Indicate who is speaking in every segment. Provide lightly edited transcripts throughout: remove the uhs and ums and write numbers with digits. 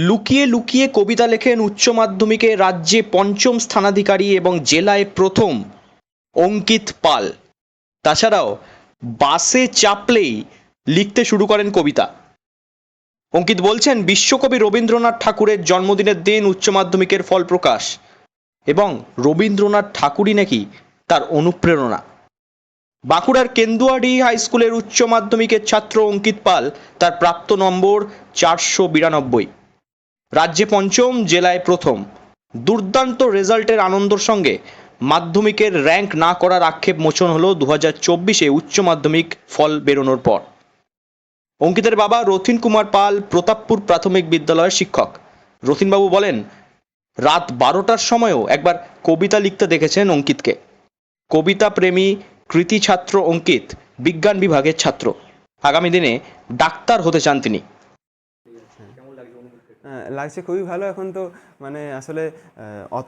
Speaker 1: লুকিয়ে লুকিয়ে কবিতা লেখেন উচ্চ মাধ্যমিকে রাজ্যে পঞ্চম স্থানাধিকারী এবং জেলায় প্রথম অঙ্কিত পাল। তাছাড়াও বাসে চাপলেই লিখতে শুরু করেন কবিতা। অঙ্কিত বলছেন, বিশ্বকবি রবীন্দ্রনাথ ঠাকুরের জন্মদিনের দিন উচ্চ মাধ্যমিকের ফল প্রকাশ এবং রবীন্দ্রনাথ ঠাকুরই নাকি তার অনুপ্রেরণা। বাঁকুড়ার কেন্দুয়াডি হাই স্কুলের উচ্চ মাধ্যমিকের ছাত্র অঙ্কিত পাল তার প্রাপ্ত নম্বর 492, রাজ্যে পঞ্চম, জেলায় প্রথম। দুর্দান্ত রেজাল্টের আনন্দের সঙ্গে মাধ্যমিকের র্যাঙ্ক না করার আক্ষেপ মোচন হলো 2024-এ উচ্চ মাধ্যমিক ফল বেরোনোর পর। অঙ্কিতের বাবা রথিন কুমার পাল প্রতাপপুর প্রাথমিক বিদ্যালয়ের শিক্ষক। রথিনবাবু বলেন, রাত 12টার সময়ও একবার কবিতা লিখতে দেখেছেন অঙ্কিতকে। কবিতা প্রেমী কৃতি ছাত্র অঙ্কিত বিজ্ঞান বিভাগের ছাত্র। আগামী দিনে ডাক্তার হতে চান তিনি।
Speaker 2: লাগছে খুবই ভালো। এখন তো মানে আসলে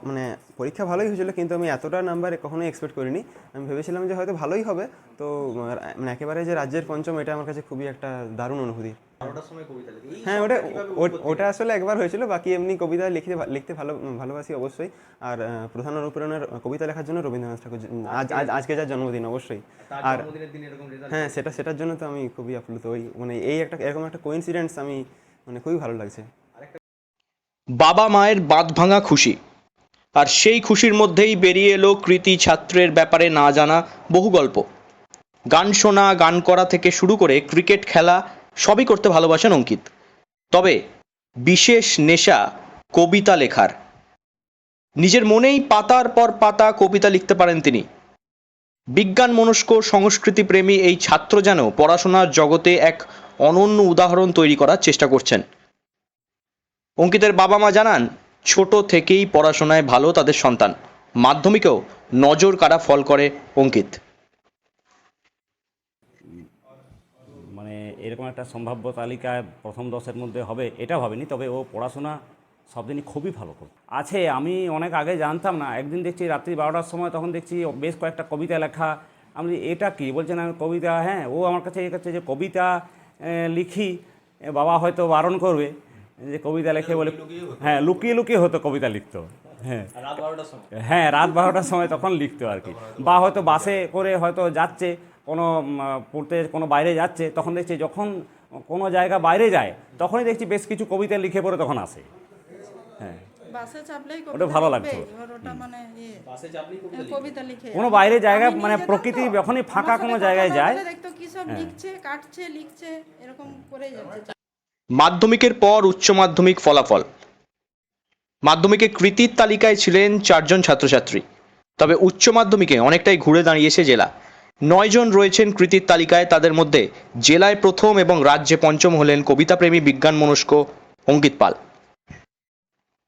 Speaker 2: মানে পরীক্ষা ভালোই হয়েছিল, কিন্তু আমি এতটা নাম্বার কখনোই এক্সপেক্ট করিনি। আমি ভেবেছিলাম যে হয়তো ভালোই হবে, তো মানে একেবারে যে রাজ্যের পঞ্চম, এটা আমার কাছে খুবই একটা দারুণ অনুভূতি। হ্যাঁ, ওটা আসলে একবার হয়েছিল, বাকি এমনি কবিতা লিখতে ভালোবাসি অবশ্যই। আর প্রধান অনুপ্রেরণার কবিতা লেখার জন্য রবীন্দ্রনাথ ঠাকুর, আজকে যার জন্মদিন অবশ্যই। আর হ্যাঁ, সেটার জন্য তো আমি খুবই আপ্লুত। ওই মানে এরকম একটা কোইন্সিডেন্স আমি মানে খুবই ভালো লাগছে।
Speaker 1: বাবা মায়ের বাঁধ ভাঙা খুশি, আর সেই খুশির মধ্যেই বেরিয়ে এলো কৃতি ছাত্রের ব্যাপারে না জানা বহু গল্প। গান শোনা, গান করা থেকে শুরু করে ক্রিকেট খেলা সবই করতে ভালোবাসেন অঙ্কিত। তবে বিশেষ নেশা কবিতা লেখার। নিজের মনেই পাতার পর পাতা কবিতা লিখতে পারেন তিনি। বিজ্ঞান মনস্ক, সংস্কৃতি প্রেমী এই ছাত্র যেন পড়াশোনার জগতে এক অনন্য উদাহরণ তৈরি করার চেষ্টা করছেন। অঙ্কিতের বাবা মা জানান, ছোট থেকেই পড়াশোনায় ভালো তাদের সন্তান। মাধ্যমিকেও নজর কাড়া ফল করে অঙ্কিত।
Speaker 3: মানে এরকম একটা সম্ভাব্য তালিকায় প্রথম 10-এর মধ্যে হবে এটা ভাবিনি, তবে ও পড়াশোনা সব দিনই খুবই ভালো করে আছে। আমি অনেক আগে জানতাম না, একদিন দেখছি রাত্রি 12টার সময়, তখন দেখছি বেশ কয়েকটা কবিতা লেখা। আমি এটা কি বলছেন, আমি কবিতা, হ্যাঁ, ও আমার কাছে যে কবিতা লিখি, বাবা হয়তো বারণ করবে যে কবিতা লেখে বলে, হ্যাঁ, লুকিয়ে লুকিয়ে হতো কবিতা লিখতো। হ্যাঁ, রাত 12টার সময় তখন লিখতো আর কি। বা হয়তো বাসে করে হয়তো যাচ্ছে কোনো পড়তে, কোনো বাইরে যাচ্ছে, তখন দেখছি যখন কোনো জায়গা বাইরে যায় তখনই দেখছি বেশ কিছু কবিতা লিখে পড়ে তখন আসে। হ্যাঁ, ওটা ভালো লাগতো। কোনো বাইরে জায়গা মানে প্রকৃতি যখনই ফাঁকা কোনো জায়গায় যায়,
Speaker 1: মাধ্যমিকের পর উচ্চ মাধ্যমিক ফলাফল। মাধ্যমিকে কৃতির তালিকায় ছিলেন 4 জন ছাত্রছাত্রী। তবে উচ্চ মাধ্যমিকে অনেকটাই ঘুরে দাঁড়িয়েছে জেলা। 9 জন রয়েছেন কৃতির তালিকায়। তাদের মধ্যে জেলায় প্রথম এবং রাজ্যে পঞ্চম হলেন কবিতাপ্রেমী বিজ্ঞান মনস্ক অঙ্কিত পাল।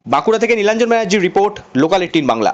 Speaker 1: বাঁকুড়া থেকে নীলাঞ্জন ব্যানার্জির রিপোর্ট, লোকাল 18 বাংলা।